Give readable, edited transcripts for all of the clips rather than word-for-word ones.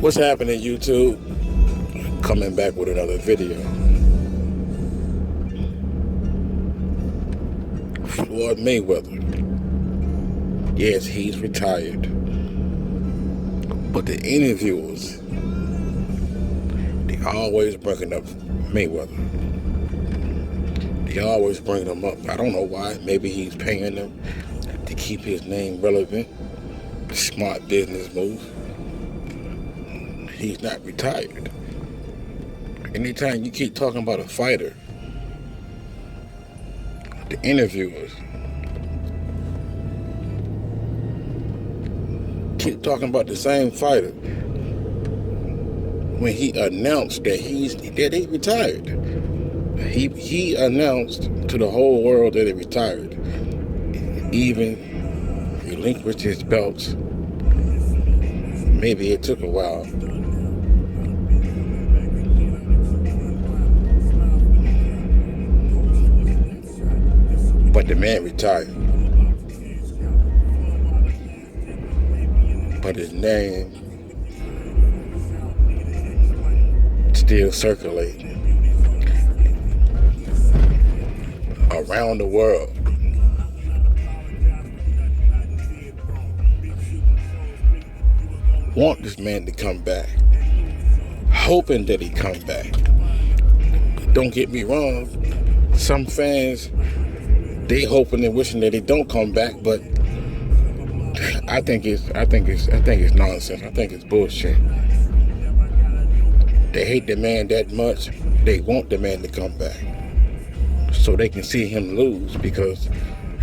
What's happening, YouTube? Coming back with another video. Floyd Mayweather. Yes, he's retired. But the interviewers, they always bringing up Mayweather. They always bring him up. I don't know why. Maybe he's paying them to keep his name relevant. Smart business move. He's not retired. Anytime you keep talking about a fighter, the interviewers keep talking about the same fighter when he announced that he retired. He announced to the whole world that he retired. Even relinquished his belts. Maybe it took a while. But the man retired. But his name still circulating around the world. Want this man to come back. Hoping that he come back. Don't get me wrong. Some fans, they hoping and wishing that he don't come back, but I think it's nonsense. I think it's bullshit. They hate the man that much. They want the man to come back so they can see him lose, because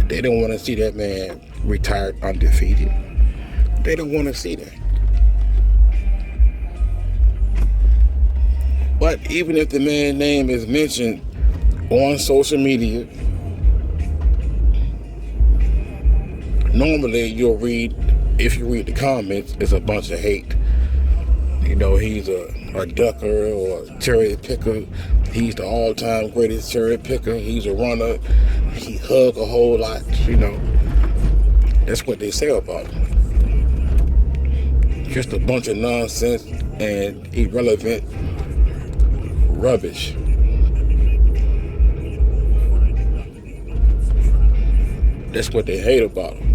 they don't want to see that man retired undefeated. They don't want to see that. But even if the man's name is mentioned on social media, normally if you read the comments, it's a bunch of hate. You know, he's a ducker or a cherry picker. He's the all-time greatest cherry picker. He's a runner. He hug a whole lot, you know. That's what they say about him. Just a bunch of nonsense and irrelevant rubbish. That's what they hate about him.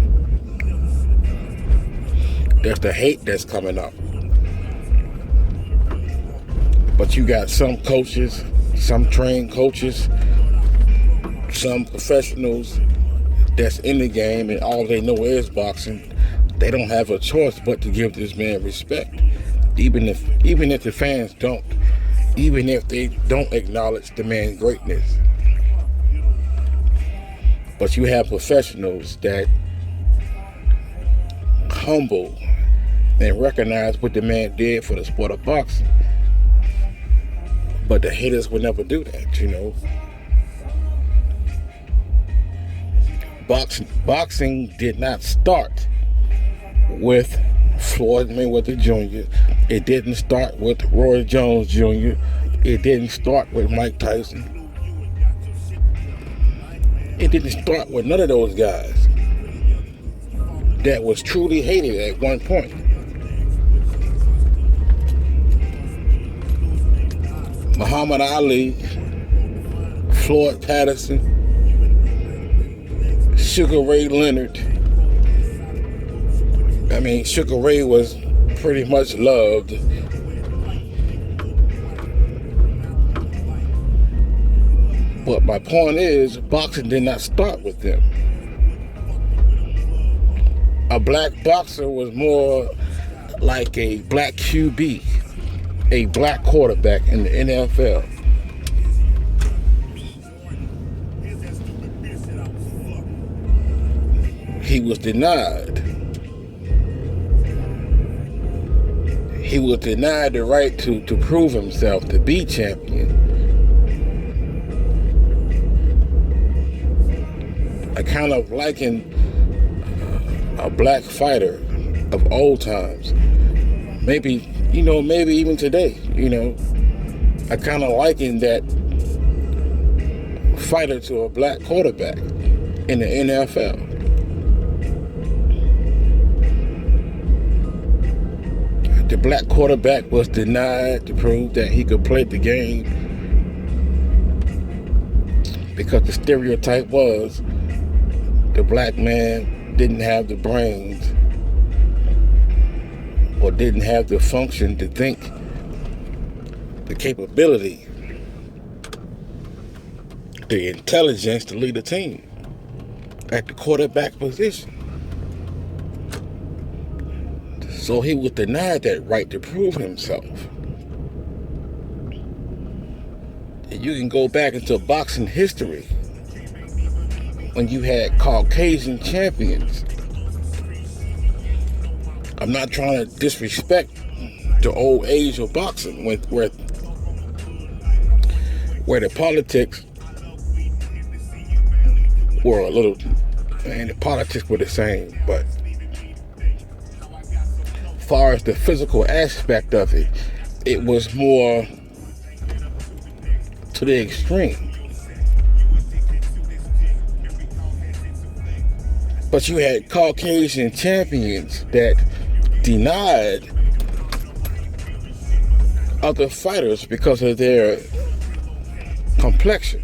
That's the hate that's coming up. But you got some coaches, some trained coaches, some professionals that's in the game and all they know is boxing. They don't have a choice but to give this man respect. Even if the fans don't. Even if they don't acknowledge the man's greatness. But you have professionals that humble and recognize what the man did for the sport of boxing. But the haters will never do that, you know. Boxing did not start with Floyd Mayweather Jr. It didn't start with Roy Jones Jr. It didn't start with Mike Tyson. It didn't start with none of those guys that was truly hated at one point. Muhammad Ali, Floyd Patterson, Sugar Ray Leonard. I mean, Sugar Ray was pretty much loved. But my point is, boxing did not start with them. A black boxer was more like a black QB, a black quarterback in the NFL. He was denied. He was denied the right to prove himself, to be champion. I kind of liken a black fighter of old times. Maybe even today, you know. I kind of liken that fighter to a black quarterback in the NFL. The black quarterback was denied to prove that he could play the game because the stereotype was the black man didn't have the brains or didn't have the function to think, the capability, the intelligence to lead a team at the quarterback position. So he was denied that right to prove himself. And you can go back into boxing history when you had Caucasian champions. I'm not trying to disrespect the old age of boxing where the politics were a little, and the politics were the same, but as far as the physical aspect of it, it was more to the extreme. But you had Caucasian champions that denied other fighters because of their complexion,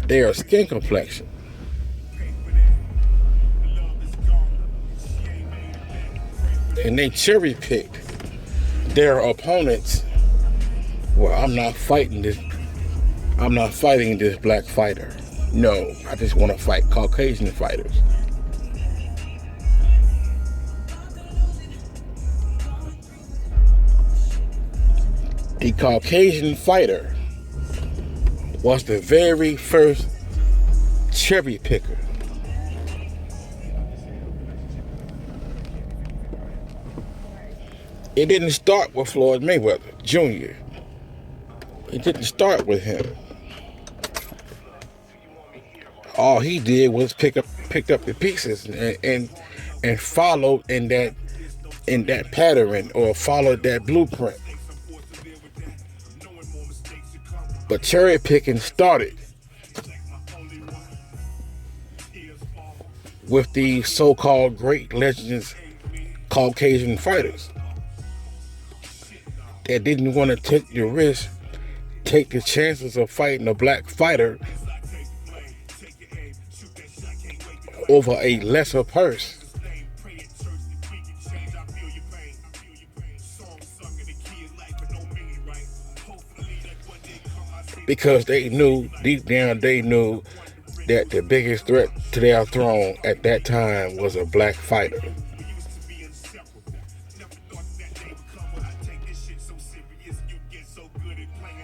their skin complexion. And they cherry picked their opponents. Well, I'm not fighting this black fighter. No, I just want to fight Caucasian fighters. The Caucasian fighter was the very first cherry picker. It didn't start with Floyd Mayweather Jr. It didn't start with him. All he did was picked up the pieces and followed in that pattern or followed that blueprint. But cherry picking started with the so-called great legends, Caucasian fighters that didn't want to take the risk, take the chances of fighting a black fighter over a lesser purse. Because they knew, deep down they knew that the biggest threat to their throne at that time was a black fighter.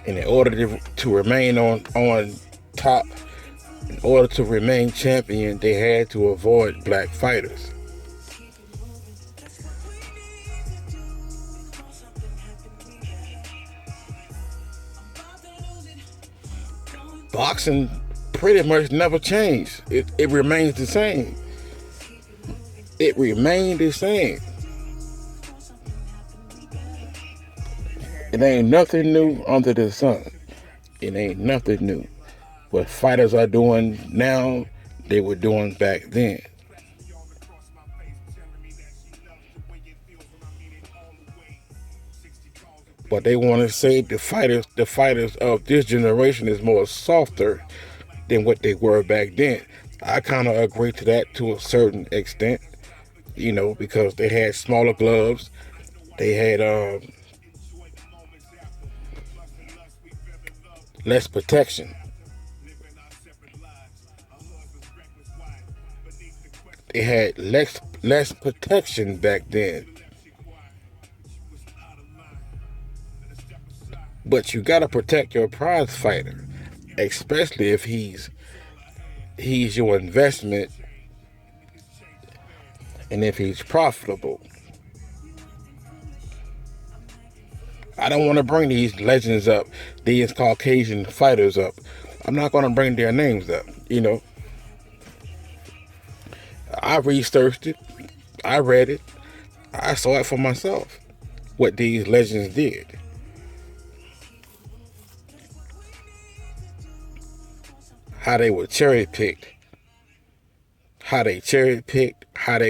And in order to remain on top, in order to remain champion, they had to avoid black fighters. Boxing pretty much never changed. It remains the same. It remained the same. It ain't nothing new under the sun. It ain't nothing new. What fighters are doing now, they were doing back then. But they want to say the fighters of this generation is more softer than what they were back then. I kind of agree to that to a certain extent, because they had smaller gloves, they had less protection. They had less protection back then. But you gotta protect your prize fighter, especially if he's your investment and if he's profitable. I don't want to bring these legends up, these Caucasian fighters up. I'm not going to bring their names up, I researched it, I read it, I saw it for myself, what these legends did. How they were cherry-picked, how they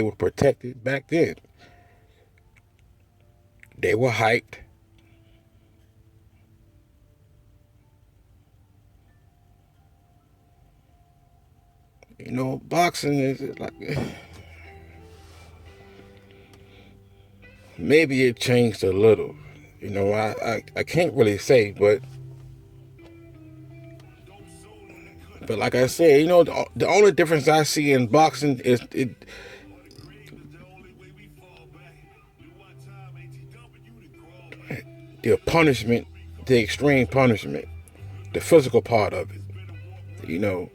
were protected back then. They were hyped. You know, boxing is like, maybe it changed a little. You know, I can't really say, but like I said, you know, the only difference I see in boxing is the punishment, the extreme punishment, the physical part of it. You know,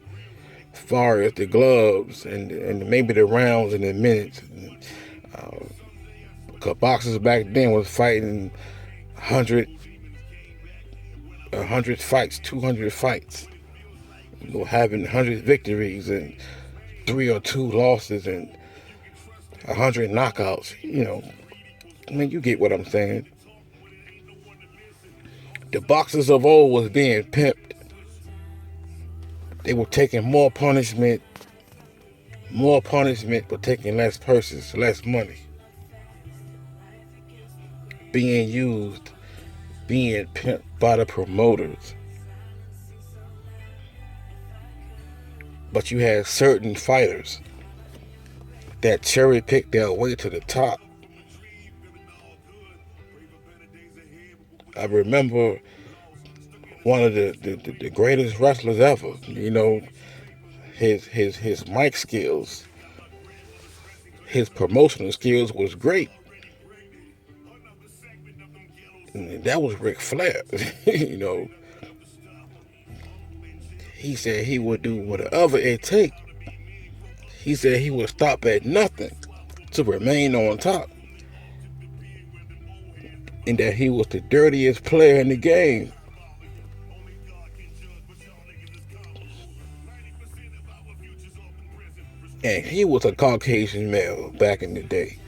as far as the gloves and maybe the rounds and the minutes. Because boxers back then was fighting 100 fights, 200 fights. You know, having 100 victories and 3 or 2 losses and 100 knockouts. You know, I mean, you get what I'm saying. The boxers of old was being pimped. They were taking more punishment, but taking less purses, less money. Being used, being pimped by the promoters. But you had certain fighters that cherry picked their way to the top. I remember one of the greatest wrestlers ever. You know, his mic skills, his promotional skills was great. And that was Ric Flair. You know, he said he would do whatever it takes. He said he would stop at nothing to remain on top. And that he was the dirtiest player in the game. And he was a Caucasian male back in the day.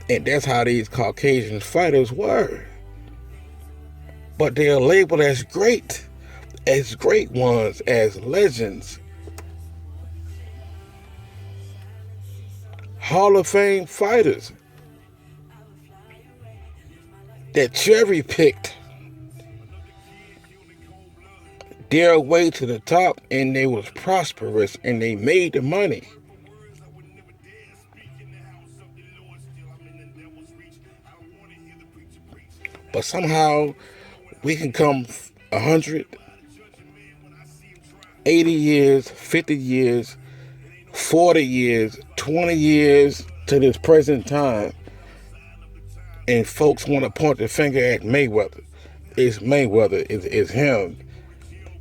And that's how these Caucasian fighters were. But they are labeled as great ones, as legends. Hall of Fame fighters that cherry picked their way to the top, and they was prosperous and they made the money. But somehow we can come 100, 80 years, 50 years, 40 years, 20 years to this present time, and folks want to point the finger at Mayweather. It's Mayweather. It's him.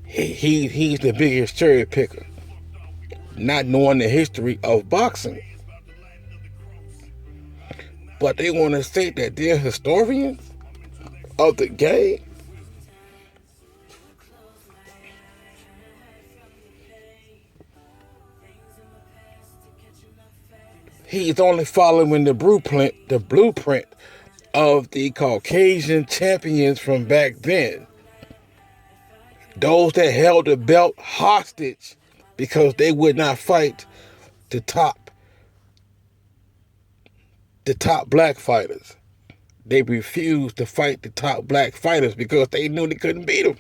He's the biggest cherry picker, not knowing the history of boxing. But they want to say that they're historians of the game. He's only following the blueprint of the Caucasian champions from back then. Those that held the belt hostage because they would not fight the top black fighters. They refused to fight the top black fighters because they knew they couldn't beat them.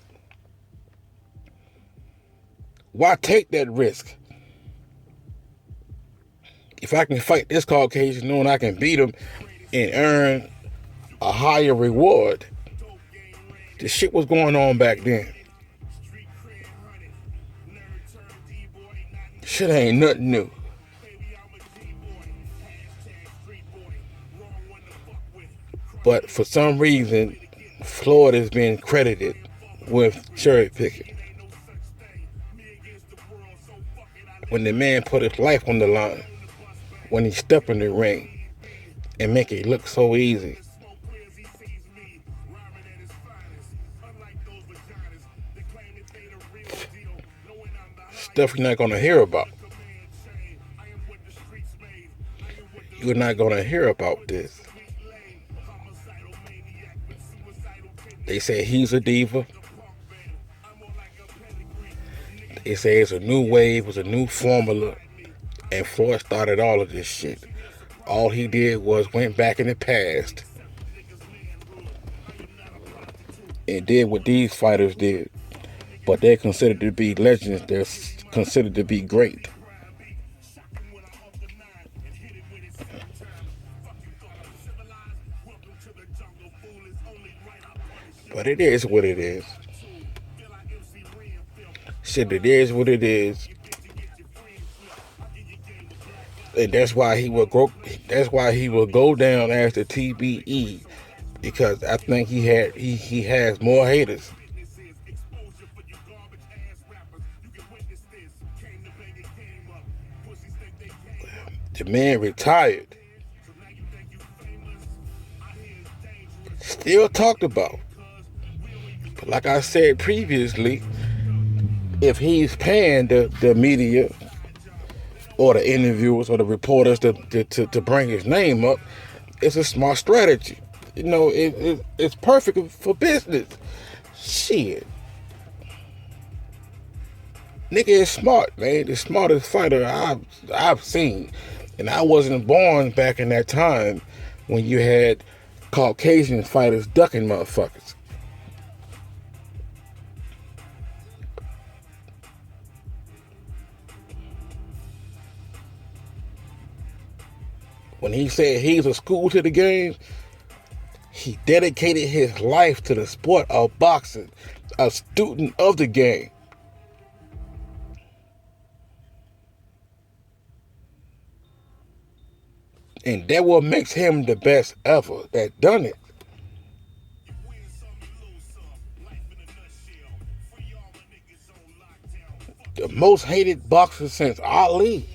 Why take that risk? If I can fight this Caucasian knowing I can beat him and earn a higher reward. The shit was going on back then. Shit ain't nothing new. But for some reason, Florida's been credited with cherry picking. When the man put his life on the line, when he stepped in the ring and make it look so easy. Stuff you're not going to hear about. You're not going to hear about this. They say he's a diva. They say it's a new wave, it's a new formula. And Floyd started all of this shit. All he did was went back in the past and did what these fighters did. But they're considered to be legends. They're considered to be great. But it is what it is. Shit, it is what it is. And that's why he will go. That's why he will go down as the TBE, because I think he has more haters. The man retired, still talked about. But like I said previously, if he's paying the media or the interviewers or the reporters to bring his name up, it's a smart strategy. You know, it's perfect for business. Shit. Nigga is smart, man. The smartest fighter I've seen. And I wasn't born back in that time when you had Caucasian fighters ducking motherfuckers. When he said he's a school to the game, he dedicated his life to the sport of boxing, a student of the game. And that what makes him the best ever that done it. The most hated boxer since Ali.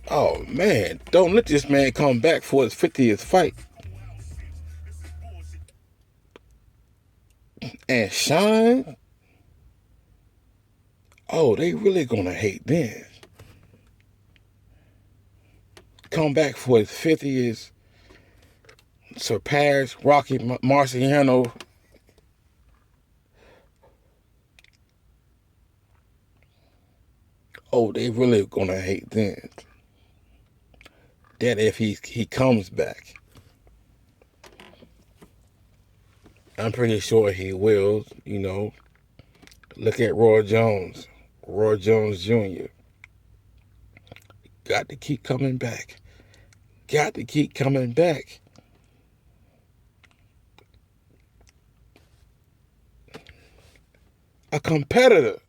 Oh man, don't let this man come back for his 50th fight. And shine? Oh, they really gonna hate then. Come back for his 50th, surpass Rocky Marciano. Oh, they really gonna hate then. That if he comes back. I'm pretty sure he will, you know. Look at Roy Jones. Roy Jones Jr. Got to keep coming back. Got to keep coming back. A competitor.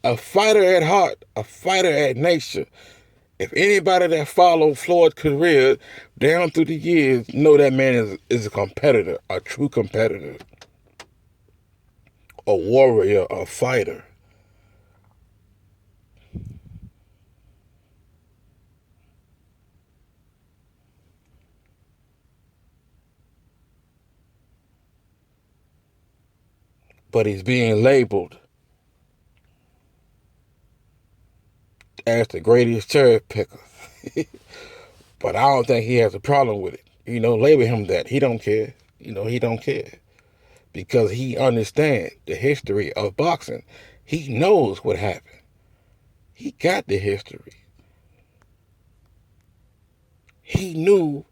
A fighter at heart. A fighter at nature. If anybody that followed Floyd's career down through the years know that man is a competitor. A true competitor. A warrior. A fighter. But he's being labeled as the greatest cherry picker. But I don't think he has a problem with it. You know, label him that. He don't care. You know, he don't care. Because he understands the history of boxing. He knows what happened. He got the history. He knew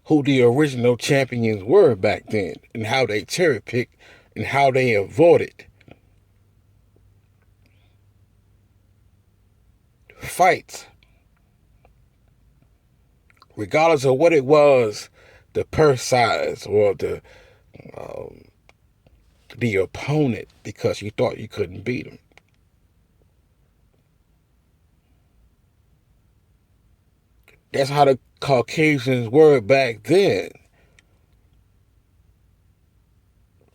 who the original champions were back then and how they cherry picked and how they avoided fights. Regardless of what it was, the purse size or the opponent, because you thought you couldn't beat him. That's how the Caucasians were back then.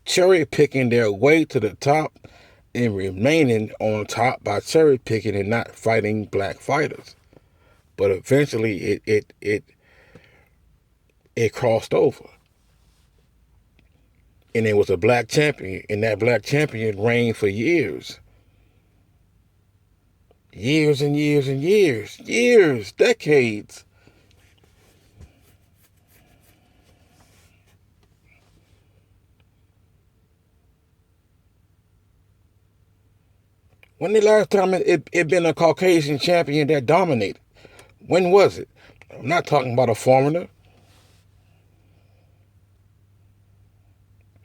Cherry picking their way to the top and remaining on top by cherry picking and not fighting black fighters. But eventually it crossed over. And there was a black champion, and that black champion reigned for years. Years and years and years. Years, decades. When the last time it been a Caucasian champion that dominated? When was it? I'm not talking about a foreigner.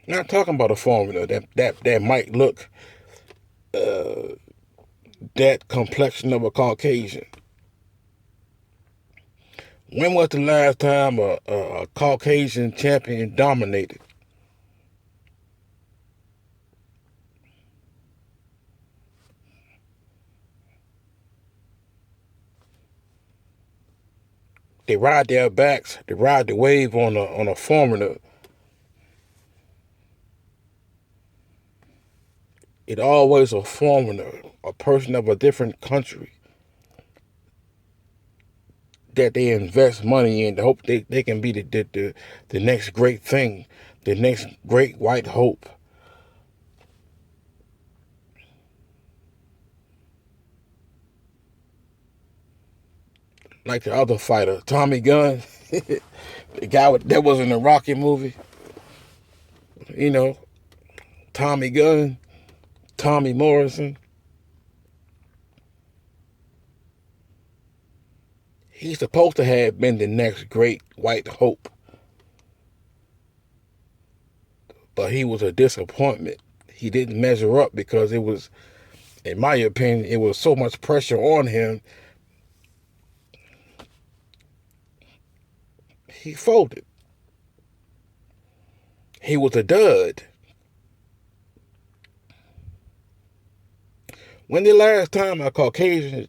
I'm not talking about a foreigner that might look that complexion of a Caucasian. When was the last time a Caucasian champion dominated? They ride their backs. They ride the wave on a foreigner. It always a foreigner, a person of a different country that they invest money in to hope they can be the next great thing, the next great white hope. Like the other fighter, Tommy Gunn, the guy that was in the Rocky movie. You know, Tommy Gunn, Tommy Morrison. He's supposed to have been the next great white hope. But he was a disappointment. He didn't measure up because it was, in my opinion, it was so much pressure on him. He folded. He was a dud. When the last time a Caucasian,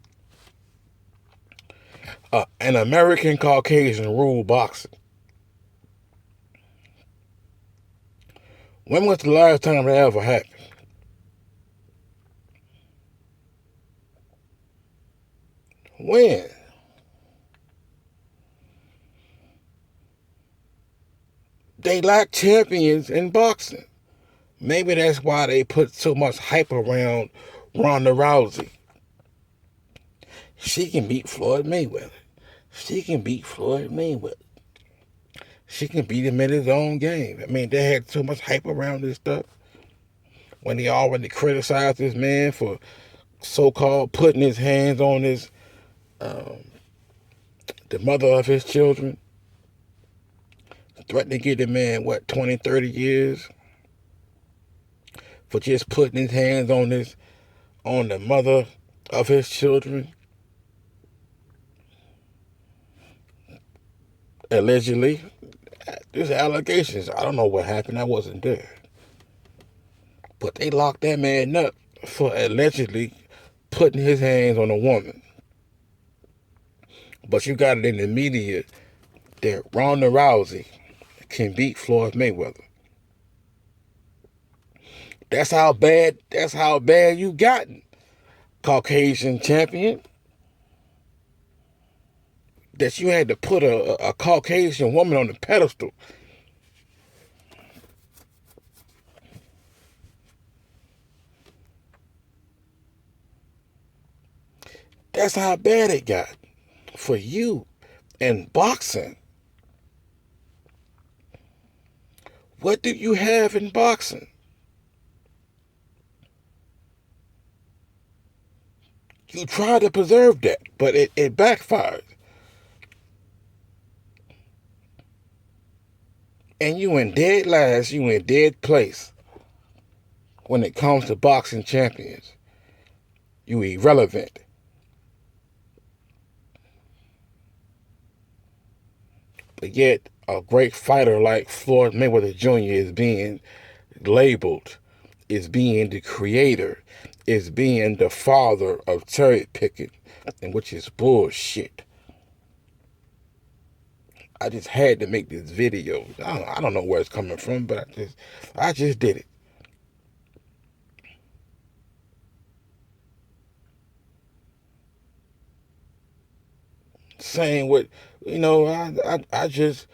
an American Caucasian ruled boxing? When was the last time that ever happened? When? They lack champions in boxing. Maybe that's why they put so much hype around Ronda Rousey. She can beat Floyd Mayweather. She can beat Floyd Mayweather. She can beat him in his own game. I mean, they had so much hype around this stuff. When they already criticized this man for so-called putting his hands on the mother of his children, threatening to give the man, 20, 30 years for just putting his hands on the mother of his children. Allegedly, there's allegations. I don't know what happened. I wasn't there. But they locked that man up for allegedly putting his hands on a woman. But you got it in the media that Ronda Rousey can beat Floyd Mayweather. That's how bad you gotten, Caucasian champion. That you had to put a Caucasian woman on the pedestal. That's how bad it got for you in boxing. What do you have in boxing? You tried to preserve that, but it backfired. And you in dead last, you in dead place when it comes to boxing champions. You irrelevant. But yet, a great fighter like Floyd Mayweather Jr. is being labeled, is being the creator, is being the father of cherry picking, and which is bullshit. I just had to make this video. I don't know where it's coming from, but I just did it. Saying what, I just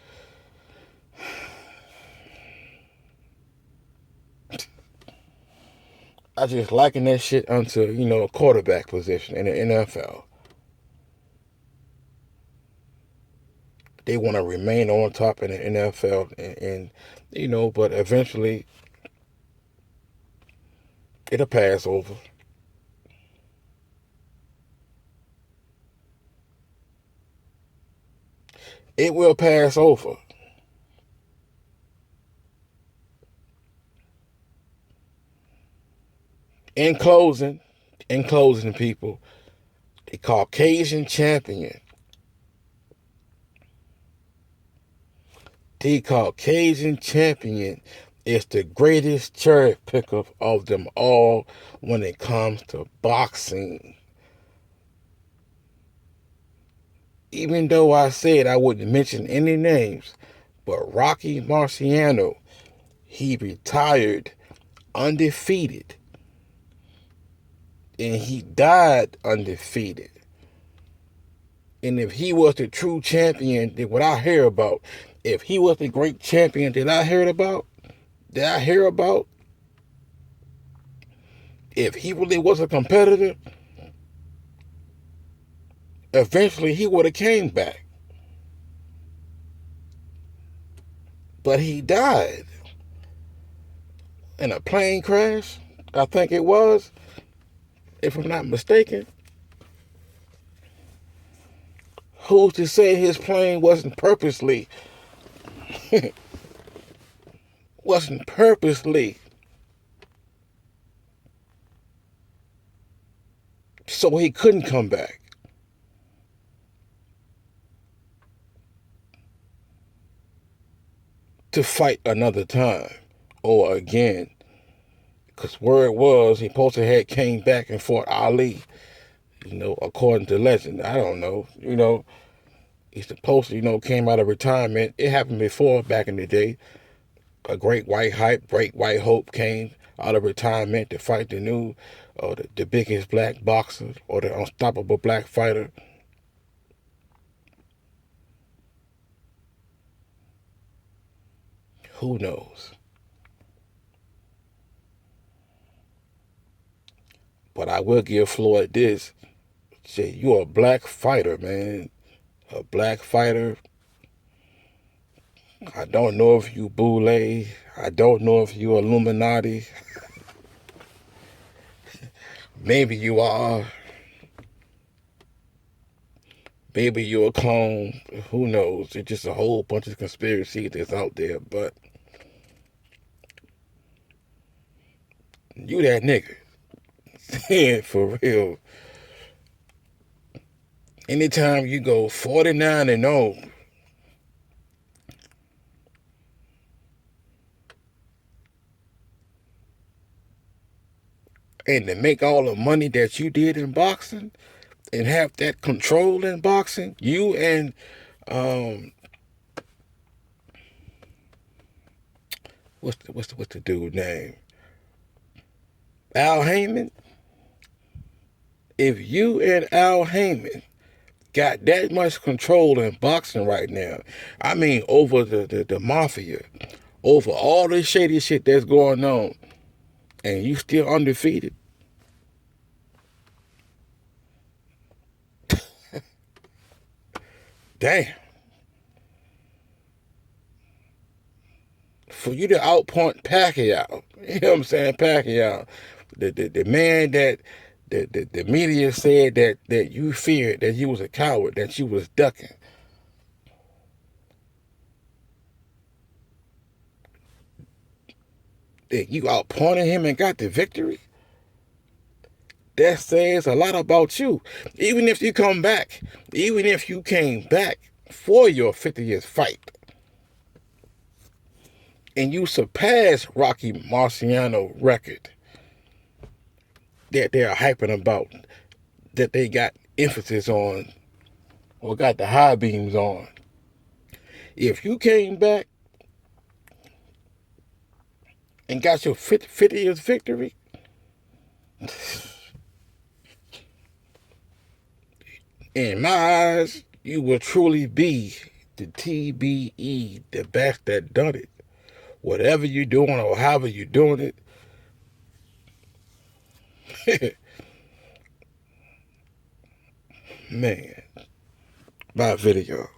liken that shit unto, a quarterback position in the NFL. They want to remain on top in the NFL and but eventually it'll pass over. It will pass over. In closing, people, the Caucasian champion, is the greatest cherry picker of them all when it comes to boxing. Even though I said I wouldn't mention any names, but Rocky Marciano, he retired undefeated. And he died undefeated. And if he was the true champion that what I hear about, if he was the great champion that I heard about, if he really was a competitor, eventually he would have came back. But he died in a plane crash, I think it was, if I'm not mistaken. Who's to say his plane wasn't purposely so he couldn't come back? To fight another time or again. Because word was he supposed to have came back and fought Ali, according to legend. I don't know, he's supposed to, came out of retirement. It happened before back in the day. A great white hope came out of retirement to fight the new, or the biggest black boxer or the unstoppable black fighter. Who knows? But I will give Floyd this. Say, you're a black fighter, man. A black fighter. I don't know if you Boule. I don't know if you Illuminati. Maybe you are. Maybe you're a clone. Who knows? It's just a whole bunch of conspiracy that's out there. But you that nigga. For real. Anytime you go 49-0, and to make all the money that you did in boxing and have that control in boxing, you and what's the dude name? Al Haymon. If you and Al Haymon got that much control in boxing right now, I mean over the mafia, over all this shady shit that's going on, and you still undefeated. Damn. For you to outpoint Pacquiao, you know what I'm saying? Pacquiao, the man that the media said that you feared, that you was a coward, that you was ducking. That you outpointed him and got the victory. That says a lot about you. Even if you come back, even if you came back for your 50th fight, and you surpass Rocky Marciano record that they're hyping about, that they got emphasis on, or got the high beams on. If you came back and got your 50th victory, in my eyes, you will truly be the TBE, the best that done it. Whatever you're doing or however you're doing it, man, my video.